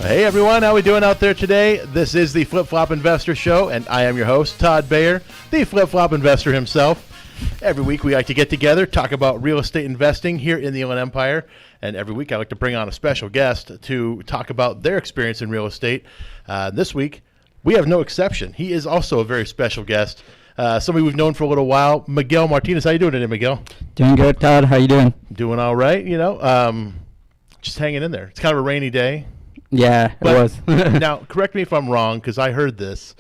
Hey everyone, how we doing out there today? This is the Flip Flop Investor Show, and I am your host, Todd Bayer, the Flip Flop Investor himself. Every week we like to get together, talk about real estate investing here in the Inland Empire, and every week I like to bring on a special guest to talk about their experience in real estate. This week, we have no exception. He is also a very special guest, somebody we've known for a little while, Miguel Martinez. How you doing today, Miguel? Doing good, Todd. How you doing? Doing all right, just hanging in there. It's kind of a rainy day. Yeah, it was. Now, correct me if I'm wrong, because I heard this.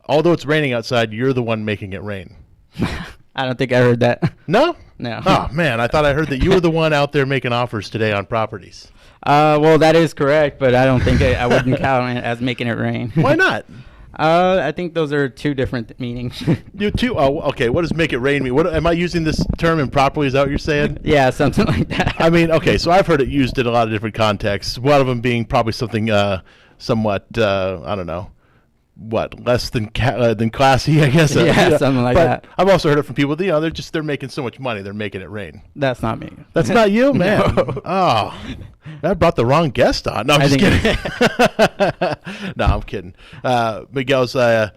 Although it's raining outside, you're the one making it rain. I don't think I heard that. No? No. Oh, man, I thought I heard that you were the one out there making offers today on properties. Well, that is correct, but I don't think I wouldn't count it as making it rain. Why not? I think those are two different meanings. You too? Oh, okay. What does make it rain mean? What am I using this term improperly? Is that what you're saying? Yeah, something like that. I mean, okay, so I've heard it used in a lot of different contexts. One of them being probably something somewhat, I don't know, less than classy, I guess. Yeah, something like that. I've also heard it from people, they're making so much money, th're making it rain. That's not me. That's not you, man. No. Oh, I brought the wrong guest on. No, I'm just kidding. No, I'm kidding. Miguel's, you know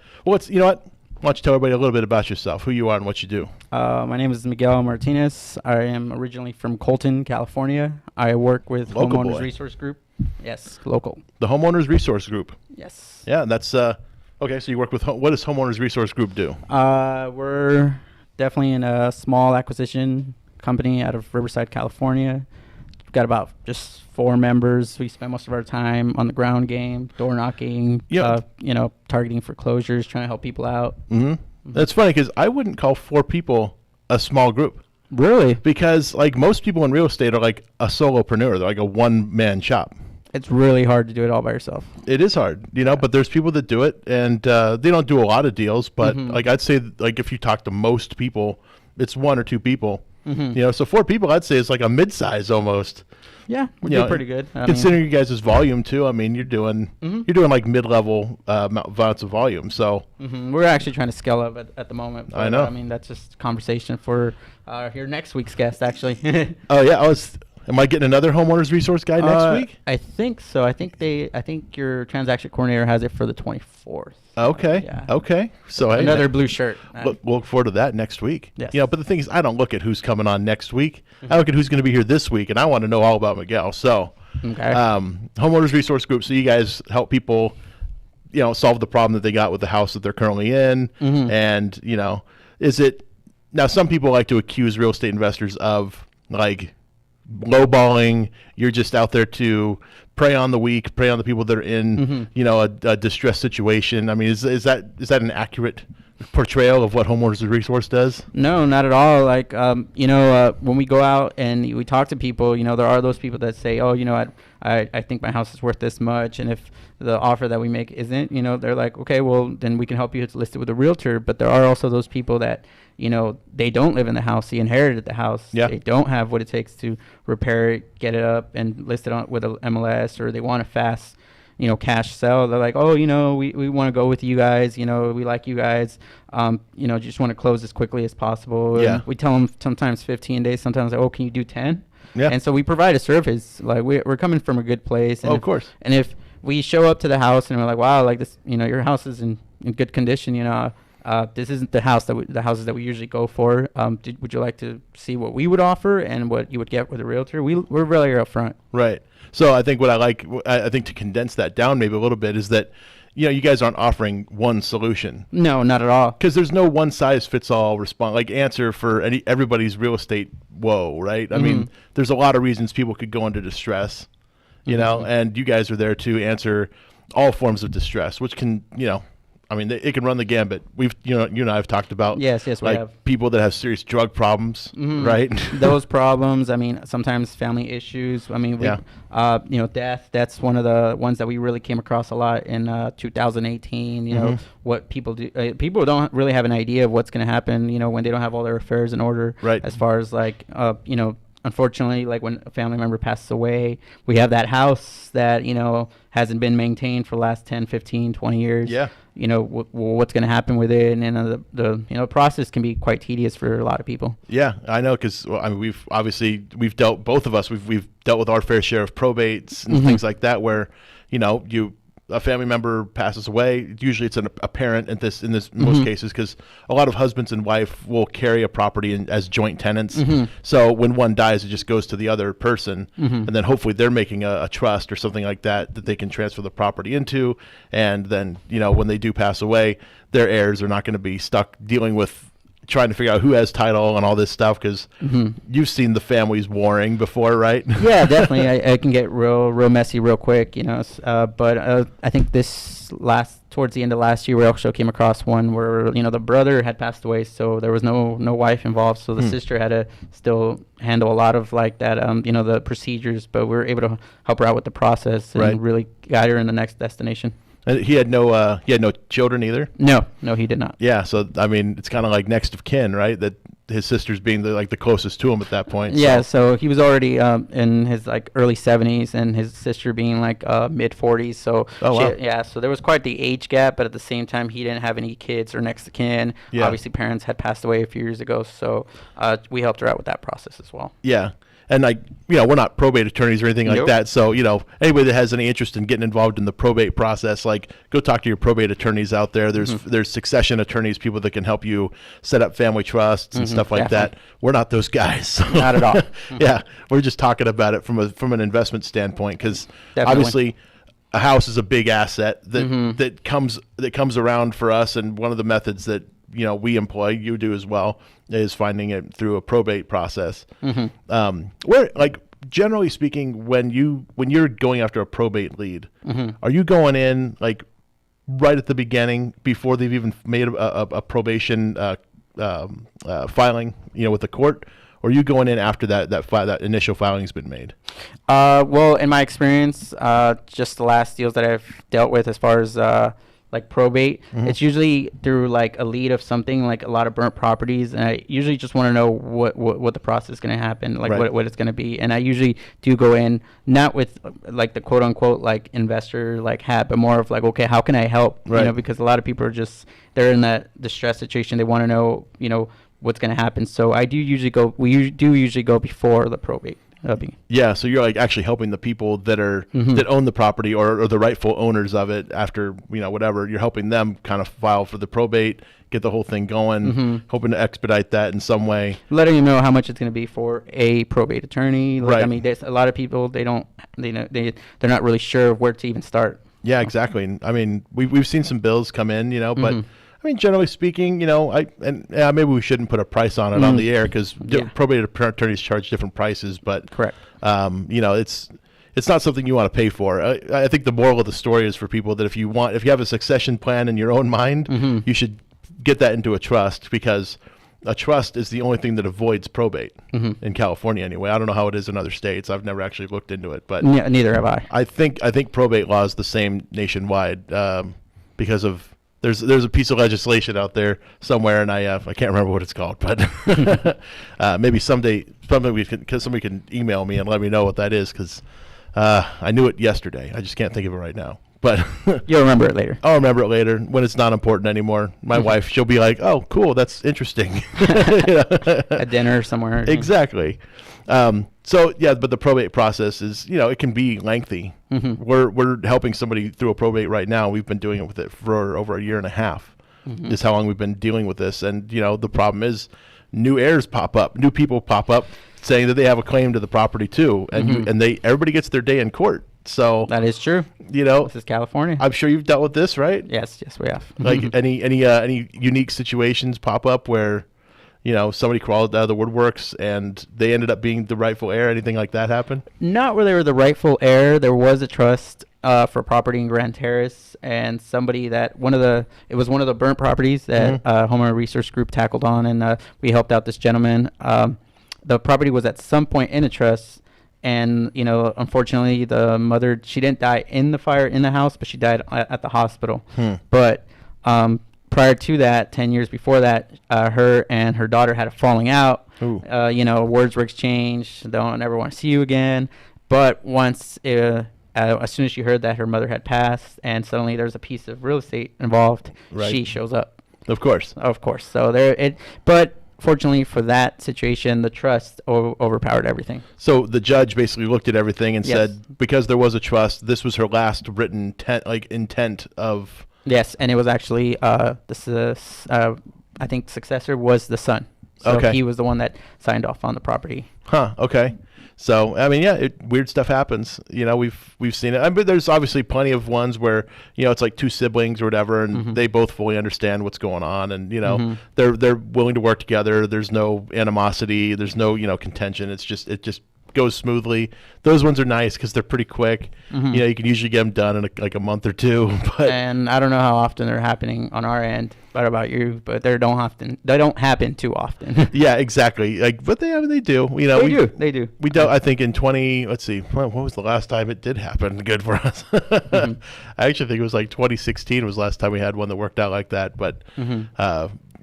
what? Why don't you tell everybody a little bit about yourself, who you are and what you do? My name is Miguel Martinez. I am originally from Colton, California. I work with Local Homeowners boy. Resource Group. Yes, local. The Homeowners Resource Group. Yes. Yeah, that's, okay, so you work with, what does Homeowners Resource Group do? We're definitely in a small acquisition company out of Riverside, California. We've got about just 4 members. We spend most of our time on the ground game, door knocking, targeting foreclosures, trying to help people out. Mm-hmm. That's funny because I wouldn't call 4 people a small group. Really? Because like most people in real estate are like a solopreneur. They're like a one-man shop. It's really hard to do it all by yourself. It is hard, but there's people that do it, and they don't do a lot of deals. But like I'd say, like if you talk to most people, it's 1 or 2 people. So 4 people, I'd say is like a mid-size almost. Yeah, we're doing pretty good. Considering you guys' volume too, I mean, you're doing like mid-level amounts of volume. So we're actually trying to scale up at the moment. But, I know. I mean, that's just conversation for your next week's guest, actually. Oh yeah, Am I getting another homeowners resource guy next week? I think so. I think your transaction coordinator has it for the 24th. Okay. Yeah. Okay. So hey, another blue shirt. We'll look forward to that next week. Yes. But the thing is, I don't look at who's coming on next week. I look at who's going to be here this week, and I want to know all about Miguel. So, okay. Homeowners Resource Group. So you guys help people, solve the problem that they got with the house that they're currently in, and is it now? Some people like to accuse real estate investors of like lowballing. You're just out there to prey on the weak, prey on the people that are in a distressed situation. I mean, is that an accurate portrayal of what Homeowners Resource does? No, not at all. Like when we go out and we talk to people, there are those people that say, oh, I think my house is worth this much, and if the offer that we make isn't, they're like, okay, well then we can help you list it with a realtor. But there are also those people that they don't live in the house. They inherited the house. Yeah. They don't have what it takes to repair it, get it up, and list it on with a MLS, or they want a fast, cash sell. They're like, oh, we want to go with you guys. We like you guys. Just want to close as quickly as possible. Yeah. And we tell them sometimes 15 days, sometimes, oh, can you do 10? Yeah. And so we provide a service. Like we're coming from a good place. And of course. And if we show up to the house and we're like, wow, like this, your house is in good condition, this isn't the houses that we usually go for. Would you like to see what we would offer and what you would get with a realtor? We're really upfront. Right. So I think I think to condense that down maybe a little bit is that, you guys aren't offering one solution. No, not at all. Because there's no one size fits all answer for everybody's real estate woe, right? I mean, there's a lot of reasons people could go into distress, and you guys are there to answer all forms of distress, which can, it can run the gambit. You and I have talked about yes, we have people that have serious drug problems, right? Those problems. Sometimes family issues. Death. That's one of the ones that we really came across a lot in 2018. What people do. People don't really have an idea of what's going to happen. When they don't have all their affairs in order. Right. As far as unfortunately, like when a family member passes away, we have that house that, hasn't been maintained for the last 10, 15, 20 years. Yeah. What's going to happen with it. And the process can be quite tedious for a lot of people. Yeah, I know. Because we've dealt, both of us, we've dealt with our fair share of probates and things like that, where a family member passes away. Usually it's a parent in most cases, because a lot of husbands and wife will carry a property as joint tenants. So when one dies, it just goes to the other person, and then hopefully they're making a trust or something like that they can transfer the property into. And then, when they do pass away, their heirs are not going to be stuck dealing with trying to figure out who has title and all this stuff, because you've seen the families warring before, right? Yeah, definitely. I can get real messy real quick, but I think towards the end of last year, we also came across one where, the brother had passed away, so there was no wife involved, so the sister had to still handle a lot of like that, the procedures, but we were able to help her out with the process and really guide her in the next destination. And he had no children either? No, he did not. Yeah, so I mean, it's kind of like next of kin, right? That his sister's being the closest to him at that point. Yeah, so he was already in his early 70s, and his sister being mid 40s. So wow. So there was quite the age gap, but at the same time, he didn't have any kids or next of kin. Yeah. Obviously, parents had passed away a few years ago, so we helped her out with that process as well. Yeah. And we're not probate attorneys or anything like that. So, anybody that has any interest in getting involved in the probate process, go talk to your probate attorneys out there. There's succession attorneys, people that can help you set up family trusts and stuff like that. We're not those guys. So. Not at all. Yeah, we're just talking about it from an investment standpoint, because obviously a house is a big asset that comes around for us, and one of the methods that we employ, you do as well, is finding it through a probate process. Where, generally speaking, when you're going after a probate lead, are you going in right at the beginning before they've even made a probation filing, with the court, or are you going in after that initial filing's been made? Well, in my experience, just the last deals that I've dealt with as far as probate, it's usually through a lead of something, a lot of burnt properties, and I usually just want to know what the process is going to happen, what it's going to be. And I usually do go in not with the quote unquote investor hat, but more of okay, how can I help? Because a lot of people are they're in that distress situation. They want to know what's going to happen. So we do usually go before the probate. Yeah, so you're actually helping the people that that own the property or the rightful owners of it after whatever. You're helping them kind of file for the probate, get the whole thing going, hoping to expedite that in some way. Letting them know how much it's going to be for a probate attorney. I mean, there's a lot of people they're not really sure where to even start. Yeah, exactly. I mean, we've seen some bills come in, but. I mean, generally speaking, maybe we shouldn't put a price on it on the air, because probate attorneys charge different prices. But correct, it's not something you want to pay for. I think the moral of the story is for people that if you have a succession plan in your own mind, you should get that into a trust, because a trust is the only thing that avoids probate in California anyway. I don't know how it is in other states. I've never actually looked into it, but neither have I. I think probate law is the same nationwide because of. There's a piece of legislation out there somewhere, and I can't remember what it's called, but maybe somebody can email me and let me know what that is, because I knew it yesterday. I just can't think of it right now. But you'll remember it later. I'll remember it later when it's not important anymore. My wife, she'll be like, "Oh, cool, that's interesting." At dinner somewhere. Exactly. So yeah, but the probate process is, it can be lengthy. We're helping somebody through a probate right now. We've been doing it with it for over a year and a half. Is how long we've been dealing with this. And the problem is, new heirs pop up, new people pop up saying that they have a claim to the property too, and everybody gets their day in court. So that is true. This is California. I'm sure you've dealt with this, right? Yes, we have. Any unique situations pop up where somebody crawled out of the woodworks and they ended up being the rightful heir? Anything like that happen? Not where they were the rightful heir. There was a trust for property in Grand Terrace, and somebody it was one of the burnt properties that Homeowner Resource Group tackled on, and we helped out this gentleman. The property was at some point in a trust, and unfortunately the mother, she didn't die in the fire in the house, but she died at the hospital. But prior to that, 10 years before that, her and her daughter had a falling out. Words were exchanged. Don't ever want to see you again. But once, as soon as she heard that her mother had passed, and suddenly there's a piece of real estate involved, she shows up. Of course. So but fortunately for that situation, the trust overpowered everything. So the judge basically looked at everything and Yes. said, because there was a trust, this was her last written intent of. Yes, and it was actually I think successor was the son. So Okay. he was the one that signed off on the property. Huh. Okay. So I mean, yeah, weird stuff happens. We've seen it. I mean, there's obviously plenty of ones where it's like two siblings or whatever, and they both fully understand what's going on, and they're willing to work together. There's no animosity. There's no contention. It just goes smoothly. Those ones are nice because they're pretty quick. You can usually get them done in like a month or two. But And I don't know how often they're happening on our end. But about you, but they don't happen too often. yeah, exactly. But they do. They do. We don't. I think in 20. Let's see. What was the last time it did happen? Good for us. I actually think it was like 2016 was the last time we had one that worked out like that. But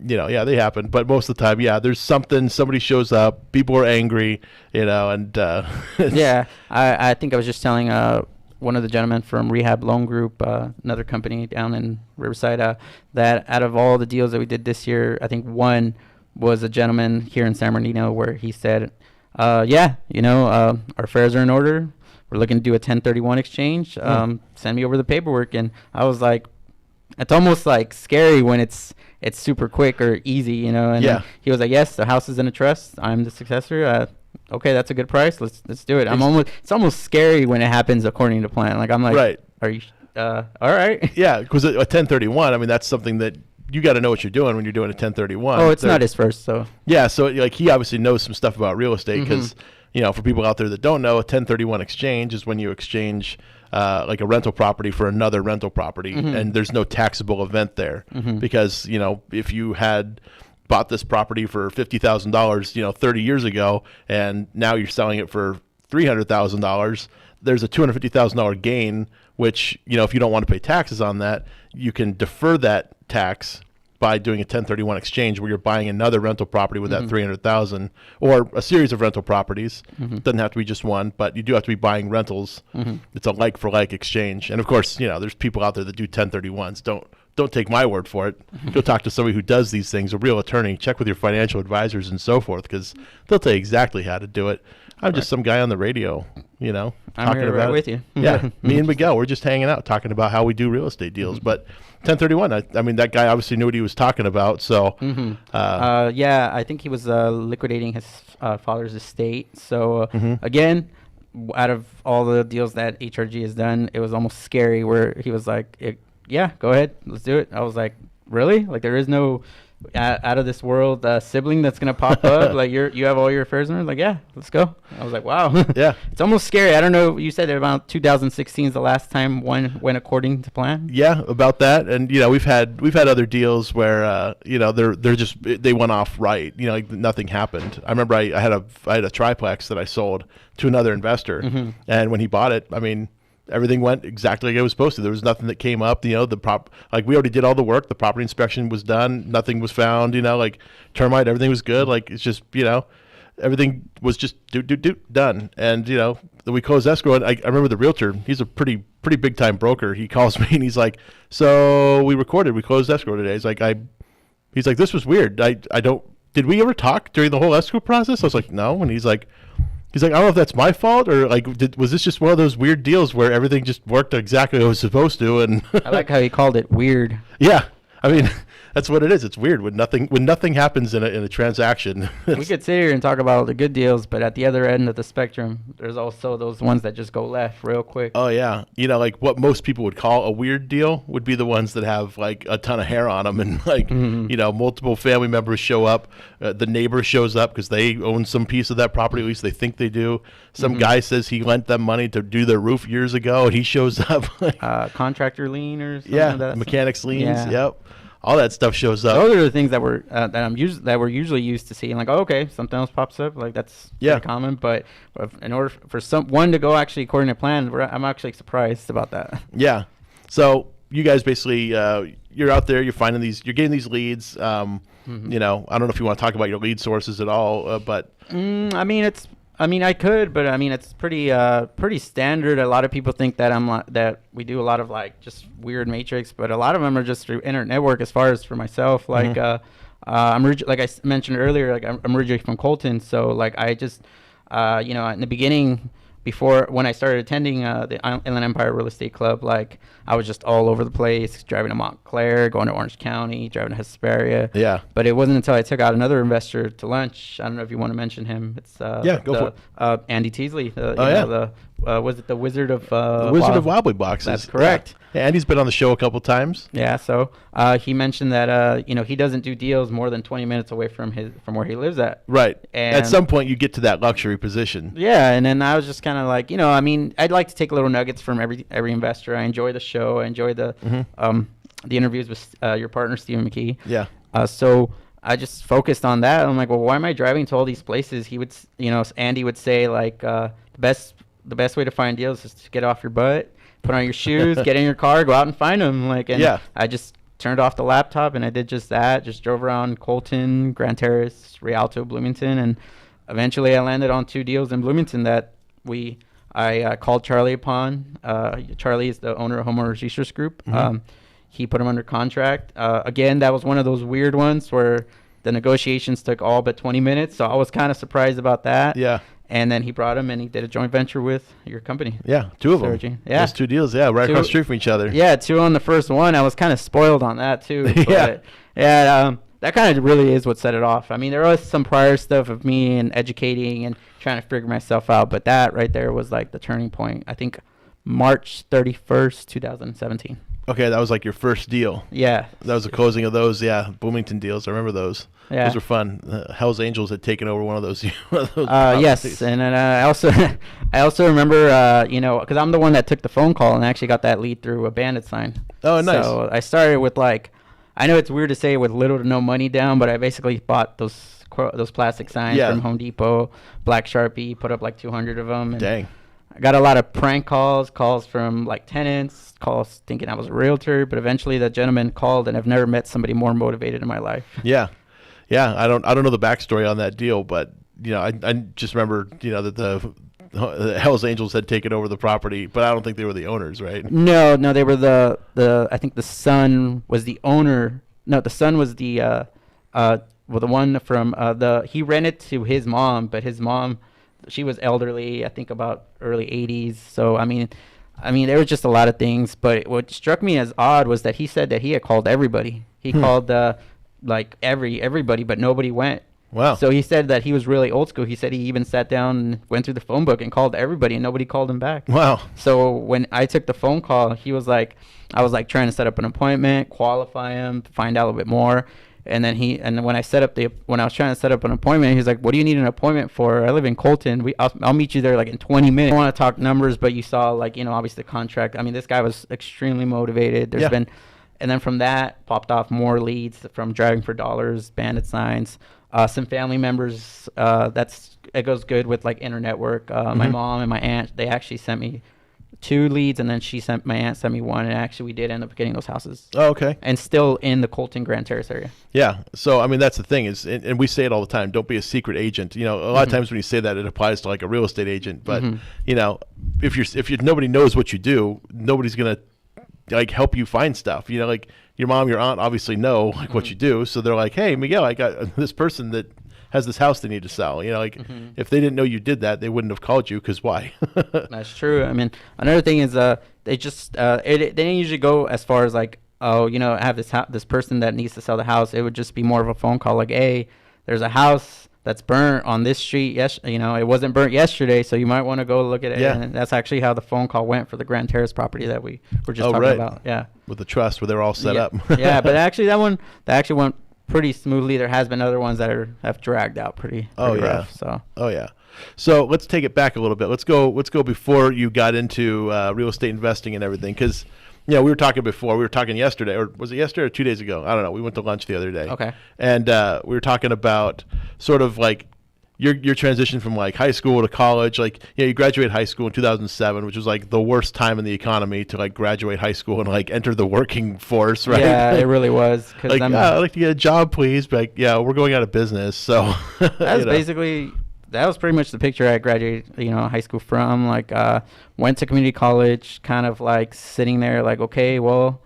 yeah, they happen. But most of the time, yeah, there's something. Somebody shows up. People are angry. And yeah, I think I was just telling one of the gentlemen from Rehab Loan Group, another company down in Riverside, that out of all the deals that we did this year, I think one was a gentleman here in San Bernardino where he said, our affairs are in order. We're looking to do a 1031 exchange. Send me over the paperwork. And I was like, it's almost like scary when it's super quick or easy, And Yeah. he was like, yes, the house is in a trust. I'm the successor. Okay, that's a good price. Let's do it. It's almost scary when it happens according to plan. Like I'm like, right. Are you all right? Yeah, because a 1031, I mean, that's something that you got to know what you're doing when you're doing a 1031. Oh, it's not his first, so. Yeah, so he obviously knows some stuff about real estate because, for people out there that don't know, a 1031 exchange is when you exchange like a rental property for another rental property, and there's no taxable event there because, if you had bought this property for $50,000, 30 years ago, and now you're selling it for $300,000, there's a $250,000 gain, which, if you don't want to pay taxes on that, you can defer that tax by doing a 1031 exchange where you're buying another rental property with that 300,000 or a series of rental properties. Doesn't have to be just one, but you do have to be buying rentals. It's a like for like exchange. And of course, there's people out there that do 1031s. Don't take my word for it. Go talk to somebody who does these things, a real attorney. Check with your financial advisors and so forth, because they'll tell you exactly how to do it. I'm just some guy on the radio, I'm talking here about right with you. Yeah, me and Miguel, we're just hanging out, talking about how we do real estate deals. But 1031, I mean, that guy obviously knew what he was talking about. So, yeah, I think he was liquidating his father's estate. So again, out of all the deals that HRG has done, it was almost scary where he was like, yeah, go ahead, let's do it. I was like, really? Like there is no out of this world sibling that's gonna pop up? Like you have all your affairs in order? Like, yeah, let's go. I was like, wow. Yeah, it's almost scary. I don't know. You said about 2016 is the last time one went according to plan. Yeah, about that. And we've had other deals where they're just they went off right. Like nothing happened. I remember I had a triplex that I sold to another investor, and when he bought it, I mean, everything went exactly like it was supposed to. There was nothing that came up. We already did all the work. The property inspection was done. Nothing was found. Like termite, everything was good. Like it's just everything was just done. And we closed escrow. And I remember the realtor. He's a pretty big time broker. He calls me and he's like, "So we closed escrow today." He's like, "This was weird. Did we ever talk during the whole escrow process?" I was like, "No." And he's like, I don't know if that's my fault or was this just one of those weird deals where everything just worked exactly how it was supposed to? And I like how he called it weird. Yeah, I mean, that's what it is. It's weird when nothing happens in a transaction. We could sit here and talk about the good deals, but at the other end of the spectrum, there's also those ones that just go left real quick. Oh yeah, like what most people would call a weird deal would be the ones that have like a ton of hair on them and multiple family members show up. The neighbor shows up because they own some piece of that property, at least they think they do. Some guy says he lent them money to do their roof years ago, and he shows up. Contractor lien or something. Yeah, like that. mechanics liens. Yeah. Yep. All that stuff shows up. Those are the things that we're usually used to seeing. Like, oh, okay, something else pops up. Like that's pretty common. But in order for someone to go actually according to plan, I'm actually surprised about that. Yeah. So you guys basically you're out there, you're getting these leads. I don't know if you want to talk about your lead sources at all, but I could, but it's pretty standard. A lot of people think that that we do a lot of just weird matrix, but a lot of them are just through internet network. As far as for myself, like I mentioned earlier, like I'm originally from Colton, so like I just, in the beginning, before when I started attending the Inland Empire Real Estate Club, like I was just all over the place, driving to Montclair, going to Orange County, driving to Hesperia. Yeah. But it wasn't until I took out another investor to lunch. I don't know if you want to mention him. It's go for it. Andy Teasley. Was it the Wizard of the Wizard of Wobbly Boxes? That's correct. Yeah, Andy's been on the show a couple times. Yeah, so he mentioned that he doesn't do deals more than 20 minutes away from where he lives at. Right. And at some point, you get to that luxury position. Yeah, and then I was just kind of like, I'd like to take little nuggets from every investor. I enjoy the show. I enjoy the interviews with your partner Stephen McKee. Yeah. So I just focused on that. I'm like, well, why am I driving to all these places? He would, Andy would say like, the best way to find deals is to get off your butt, put on your shoes, get in your car, go out and find them. I just turned off the laptop and I did just that. Just drove around Colton, Grand Terrace, Rialto, Bloomington, and eventually I landed on 2 deals in Bloomington that I called Charlie upon. Charlie is the owner of Homeowners Resource Group. He put him under contract. Again, that was one of those weird ones where the negotiations took all but 20 minutes, so I was kind of surprised about that. Yeah. And then he brought him, and he did a joint venture with your company. Yeah, 2 of them. Yeah. Those 2 deals, right across the street from each other. Yeah, 2 on the first one. I was kind of spoiled on that, too. Yeah. That kind of really is what set it off. I mean, there was some prior stuff of me and educating and trying to figure myself out, but that right there was like the turning point. I think March 31st, 2017. Okay, that was like your first deal. Yeah. That was the closing of those, Bloomington deals. I remember those. Yeah. Those were fun. Hell's Angels had taken over one of those. Yes, and then I also remember, because I'm the one that took the phone call and actually got that lead through a Bandit sign. Oh, nice. So I started with I know it's weird to say with little to no money down, but I basically bought those plastic signs from Home Depot, black Sharpie, put up like 200 of them. And dang. I got a lot of prank calls from like tenants, calls thinking I was a realtor, but eventually the gentleman called, and I've never met somebody more motivated in my life. Yeah. I don't know the backstory on that deal, but I just remember that the Hell's Angels had taken over the property, but I don't think they were the owners, right? No, they were the I think the son was the owner. No, the son was the one from he rented to his mom, but his mom, she was elderly, I think about early 80s. So I mean there was just a lot of things, but what struck me as odd was that he said that he had called everybody. He called everybody, but nobody went. Wow. So he said that he was really old school. He said he even sat down and went through the phone book and called everybody, and nobody called him back. Wow. So when I took the phone call, he was like, I was like trying to set up an appointment, qualify him, find out a little bit more. And then when I was trying to set up an appointment, he's like, "What do you need an appointment for? I live in Colton. I'll meet you there like in 20 minutes. I don't want to talk numbers, but you saw obviously the contract. I mean, this guy was extremely motivated. And then from that popped off more leads from Driving for Dollars, Bandit signs, some family members. It goes good with like Internetwork. My mom and my aunt, they actually sent me 2 leads, and then my aunt sent me 1, and actually we did end up getting those houses. Oh, okay. And still in the Colton Grand Terrace area. Yeah. So I mean, that's the thing is, and we say it all the time, don't be a secret agent. A lot of times when you say that, it applies to like a real estate agent, but if nobody knows what you do, nobody's gonna like help you find stuff. Like your mom, your aunt obviously know like what you do, so they're like, "Hey, Miguel, I got this person that has this house they need to sell." If they didn't know you did that, they wouldn't have called you, because why? That's true. I mean, another thing is they just they didn't usually go as far as like, I have this person that needs to sell the house. It would just be more of a phone call like, "Hey, there's a house that's burnt on this street. Yes, it wasn't burnt yesterday, so you might want to go look at it." Yeah. And that's actually how the phone call went for the Grand Terrace property that we were just talking about. Yeah. With the trust where they're all set up. Yeah, but actually that actually went pretty smoothly. There has been other ones that have dragged out pretty rough. So. Oh yeah. So let's take it back a little bit. Let's go before you got into real estate investing and everything, because we were talking before. We were talking yesterday, or was it yesterday or 2 days ago? I don't know. We went to lunch the other day. Okay. And we were talking about sort of like your transition from like high school to college. Like, you graduated high school in 2007, which was like the worst time in the economy to like graduate high school and like enter the working force, right? Yeah, it really was. Like, I'd like to get a job, please. But we're going out of business. So that was pretty much the picture I graduated, high school from. Like, went to community college, kind of like sitting there like, okay, well,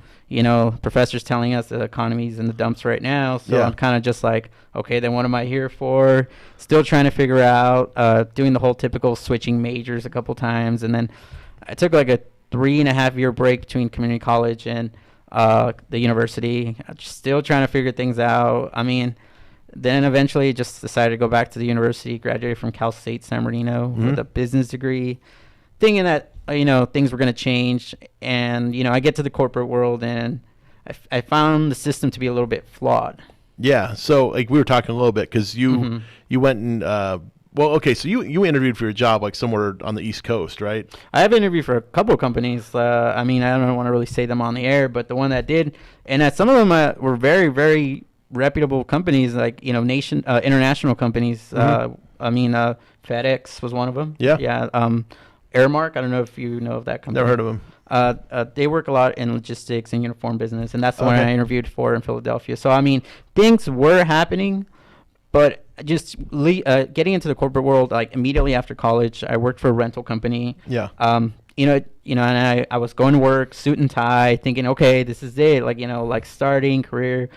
professors telling us the economy's in the dumps right now. So Yeah. I'm kind of just like, okay, then what am I here for? Still trying to figure out, doing the whole typical switching majors a couple times. And then I took like a 3.5 year break between community college and the university. I'm still trying to figure things out. I mean, then eventually just decided to go back to the university, graduated from Cal State San Bernardino with a business degree, thinking that, things were going to change. And, I get to the corporate world and I found the system to be a little bit flawed. Yeah. So like we were talking a little bit because you went and, so you interviewed for a job like somewhere on the East Coast, right? I have interviewed for a couple of companies. I mean, I don't want to really say them on the air, but the one that did, and some of them were very, very reputable companies, like, international companies. I mean, FedEx was one of them. Yeah. Yeah. Aramark, I don't know if you know of that company. Never heard of them. They work a lot in logistics and uniform business, and that's the one I interviewed for in Philadelphia. So, I mean, things were happening, but just getting into the corporate world, like immediately after college, I worked for a rental company. Yeah. And I was going to work, suit and tie, thinking, okay, this is it, like starting career.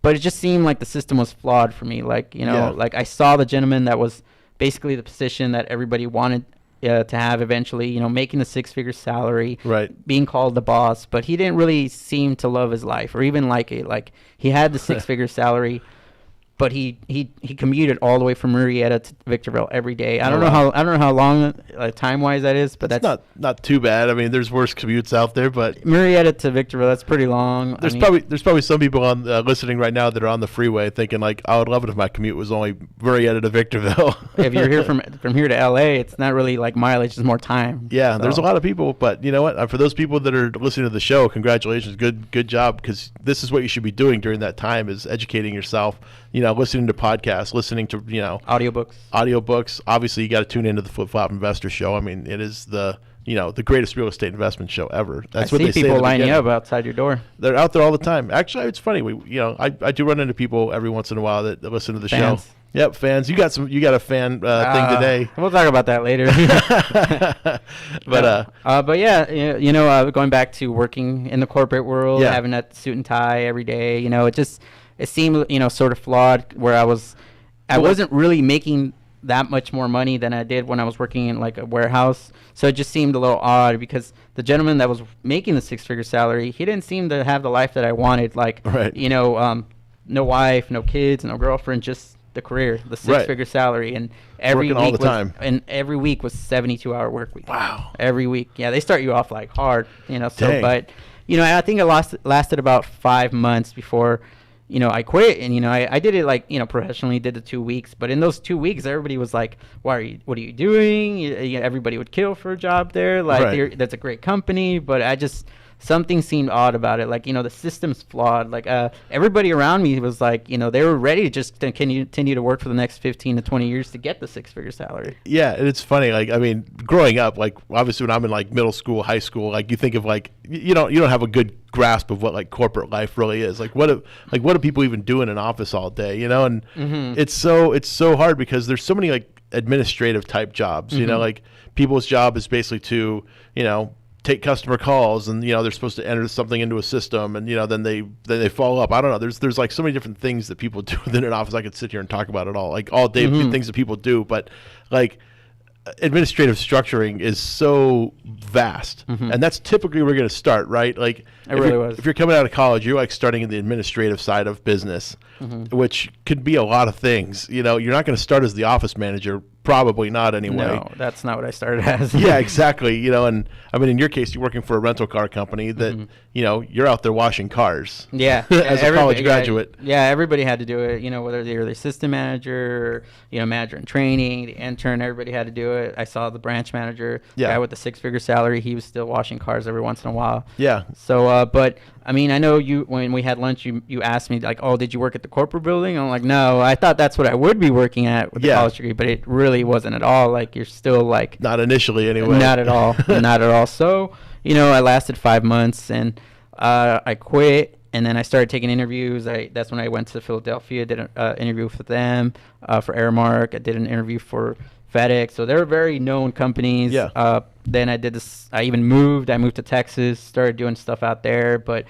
But it just seemed like the system was flawed for me. Like, like I saw the gentleman that was basically the position that everybody wanted to have eventually, making the 6-figure salary, right, being called the boss, but he didn't really seem to love his life or even like it. Like he had the 6-figure salary, but he commuted all the way from Murrieta to Victorville every day. I don't know how long time wise that is, but that's not too bad. I mean, there's worse commutes out there, but Murrieta to Victorville, that's pretty long. There's probably some people on listening right now that are on the freeway thinking like, I would love it if my commute was only Murrieta to Victorville. If you're here from here to LA, it's not really like mileage; it's more time. Yeah, so. There's a lot of people, but you know what? For those people that are listening to the show, congratulations, good job, because this is what you should be doing during that time: is educating yourself. Listening to podcasts, listening to, audiobooks. Obviously, you got to tune into the Flip Flop Investor Show. I mean, it is the greatest real estate investment show ever. That's what they say. I see people lining up outside your door. They're out there all the time. Actually, it's funny. I do run into people every once in a while that listen to the show. Yep, fans. You got a fan thing today. We'll talk about that later. But yeah, going back to working in the corporate world, having that suit and tie every day, it seemed, sort of flawed where I wasn't really making that much more money than I did when I was working in like a warehouse. So it just seemed a little odd because the gentleman that was making the 6-figure salary, he didn't seem to have the life that I wanted. Like, no wife, no kids, no girlfriend, just the career, the 6-figure salary. And every working week all the time. And every week was 72-hour work week. Wow. Every week. Yeah, they start you off like hard, so, Dang. but, I think it lasted about 5 months before I quit, and I did it like professionally, did the 2 weeks, but in those 2 weeks everybody was like, what are you doing? Everybody would kill for a job there, like that's a great company, but something seemed odd about it. Like, the system's flawed. Like, everybody around me was like, they were ready to just continue to work for the next 15 to 20 years to get the 6-figure salary. Yeah, and it's funny. Like, I mean, growing up, like obviously when I'm in like middle school, high school, like you think of like you don't have a good grasp of what like corporate life really is. Like, what do people even do in an office all day? And it's so hard because there's so many like administrative type jobs. Like people's job is basically to take customer calls, and they're supposed to enter something into a system, and then they follow up. I don't know. There's like so many different things that people do within an office. I could sit here and talk about it all like all day. Things that people do, but like administrative structuring is so vast, and that's typically where we're going to start, right? Like if you're coming out of college, you're like starting in the administrative side of business, which could be a lot of things. You're not going to start as the office manager. Probably not anyway. No, that's not what I started as. Yeah, exactly. And I mean, in your case, you're working for a rental car company that, you're out there washing cars. Yeah. As a college graduate. Yeah, everybody had to do it, whether they were the assistant manager, manager in training, the intern, everybody had to do it. I saw the branch manager, guy with the 6-figure salary, he was still washing cars every once in a while. Yeah. So, but I mean, I know when we had lunch, you asked me like, oh, did you work at the corporate building? I'm like, no, I thought that's what I would be working at with the college degree, but it really wasn't at all. Like, you're still like, not initially anyway. Not at all. Not at all. So, I lasted 5 months, and I quit, and then I started taking interviews. That's when I went to Philadelphia, did an interview with them for Aramark. I did an interview for FedEx. So they're very known companies. Yeah. Then I did this. I even moved. I moved to Texas, started doing stuff out there, but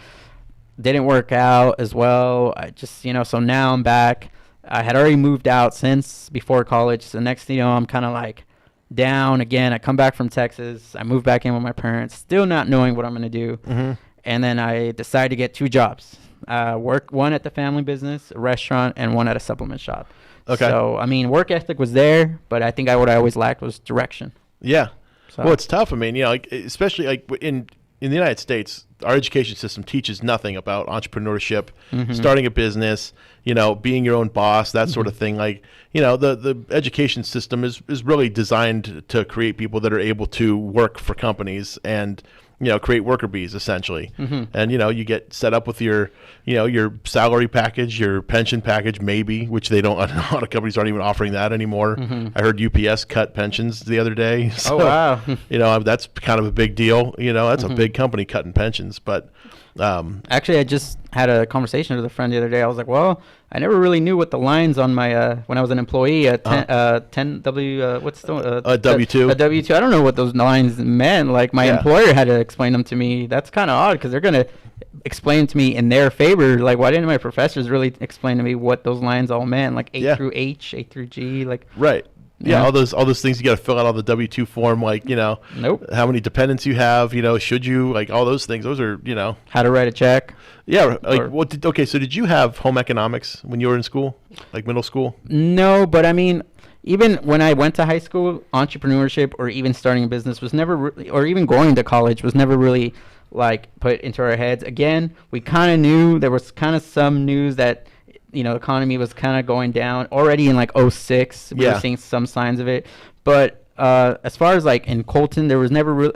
didn't work out as well. I just, so now I'm back. I had already moved out since before college. So next thing you know, I'm kind of like down again. I come back from Texas. I move back in with my parents, still not knowing what I'm going to do. Mm-hmm. And then I decided to get 2 jobs. Work one at the family business, a restaurant, and one at a supplement shop. Okay. So, I mean, work ethic was there, but I think what I always lacked was direction. Yeah. So. Well, it's tough. I mean, like, especially like in the United States, our education system teaches nothing about entrepreneurship, mm-hmm. starting a business, being your own boss, that mm-hmm. sort of thing. Like, the education system is really designed to create people that are able to work for companies and, create worker bees essentially. Mm-hmm. And, you get set up with your salary package, your pension package, maybe, which they don't, a lot of companies aren't even offering that anymore. Mm-hmm. I heard UPS cut pensions the other day. So, oh, wow. That's kind of a big deal. That's mm-hmm. a big company cutting pensions. But actually, I just had a conversation with a friend the other day. I was like, well, I never really knew what the lines on my when I was an employee at 10W what's the W2. A W2. I don't know what those lines meant. Like my employer had to explain them to me. That's kind of odd because they're gonna explain to me in their favor. Like, why didn't my professors really explain to me what those lines all meant? Like A through H, A through G, like right. Yeah, all those things you got to fill out on the W-2 form, like, nope. How many dependents you have, should you, like, all those things. Those are, how to write a check. Yeah, like, so did you have home economics when you were in school, like middle school? No, but I mean, even when I went to high school, entrepreneurship or even starting a business was never really, or even going to college was never really, like, put into our heads. Again, we kind of knew there was kind of some news that the economy was kind of going down already in like 2006. We were seeing some signs of it. But as far as like in Colton, there was never really,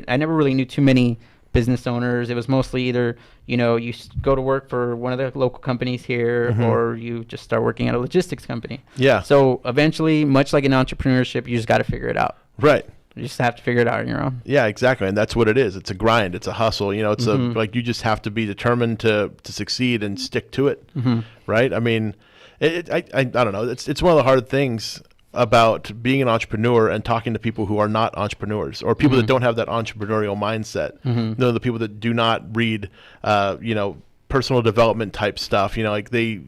I never really knew too many business owners. It was mostly either, you go to work for one of the local companies here mm-hmm. or you just start working at a logistics company. Yeah. So eventually, much like in entrepreneurship, you just got to figure it out. Right. You just have to figure it out on your own. Yeah, exactly. And that's what it is. It's a grind. It's a hustle. It's mm-hmm. Like you just have to be determined to succeed and stick to it. Mm-hmm. Right. I mean, I don't know. It's one of the hard things about being an entrepreneur and talking to people who are not entrepreneurs or people mm-hmm. that don't have that entrepreneurial mindset. Mm-hmm. The people that do not read, personal development type stuff, like they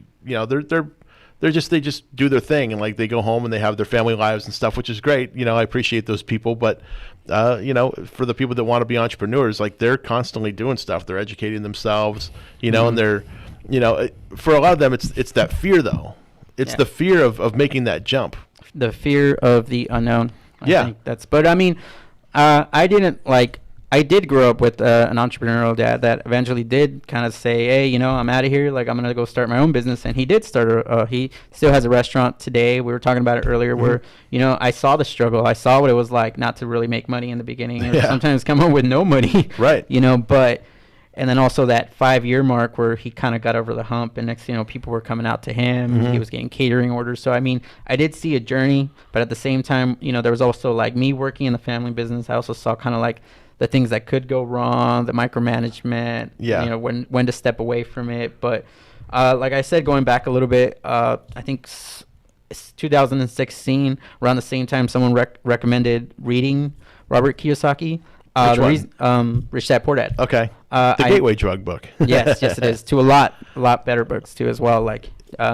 just do their thing and like they go home and they have their family lives and stuff, which is great. I appreciate those people, but for the people that want to be entrepreneurs, like they're constantly doing stuff. They're educating themselves, mm-hmm. and they're, for a lot of them, it's that fear though. It's the fear of making that jump. The fear of the unknown. I think but I mean, I did grow up with an entrepreneurial dad that eventually did kind of say, hey, I'm out of here. Like, I'm going to go start my own business. And he did start he still has a restaurant today. We were talking about it earlier mm-hmm. where, I saw the struggle. I saw what it was like not to really make money in the beginning and sometimes come up with no money. Right. But, and then also that 5-year mark where he kind of got over the hump and next, people were coming out to him. Mm-hmm. He was getting catering orders. So, I mean, I did see a journey, but at the same time, there was also like me working in the family business. I also saw kind of like the things that could go wrong, the micromanagement, when to step away from it. But like I said, going back a little bit, I think it's 2016, around the same time, someone recommended reading Robert Kiyosaki. Which one? Rich Dad Poor Dad. Okay. The Gateway Drug book. yes, it is. To a lot better books too as well. Like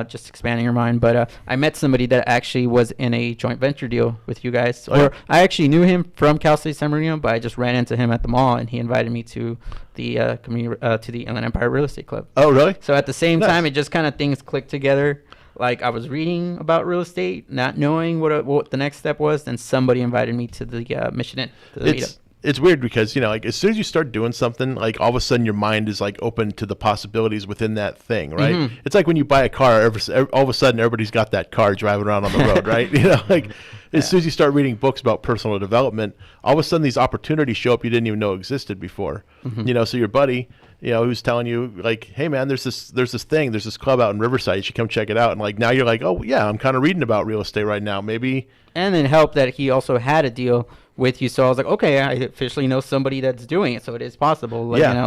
just expanding your mind. But I met somebody that actually was in a joint venture deal with you guys. Or I actually knew him from Cal State San Marino, but I just ran into him at the mall, and he invited me to the community to the Inland Empire Real Estate Club. Oh, really? So at the same time, it just kind of things clicked together. Like I was reading about real estate, not knowing what the next step was, then somebody invited me to the Mission Inn, to the meetup. It's weird because, like as soon as you start doing something, like all of a sudden your mind is like open to the possibilities within that thing, right? Mm-hmm. It's like when you buy a car, all of a sudden everybody's got that car driving around on the road, right? As soon as you start reading books about personal development, all of a sudden these opportunities show up you didn't even know existed before. Mm-hmm. So your buddy, who's telling you like, hey man, there's this club out in Riverside, you should come check it out. And like now you're like, oh yeah, I'm kind of reading about real estate right now, maybe. And then help that he also had a deal with you, so I was like, okay, I officially know somebody that's doing it, so it is possible. Like, and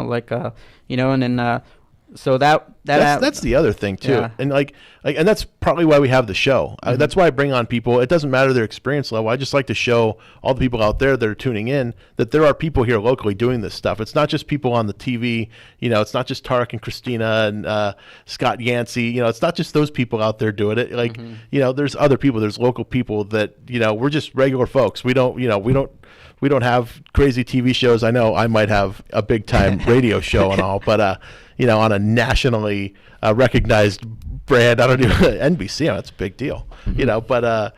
then So that's the other thing too, Yeah. and and that's probably why we have the show. That's why I bring on people. It doesn't matter their experience level. I just like to show all the people out there that are tuning in that there are people here locally doing this stuff. It's not just people on the TV. It's not just Tarek and Christina and Scott Yancey. It's not just those people out there doing it. There's other people. There's local people that we're just regular folks. We don't have crazy TV shows. I know I might have a big time radio show and all, but on a nationally recognized brand, I don't even NBC. That's a big deal. But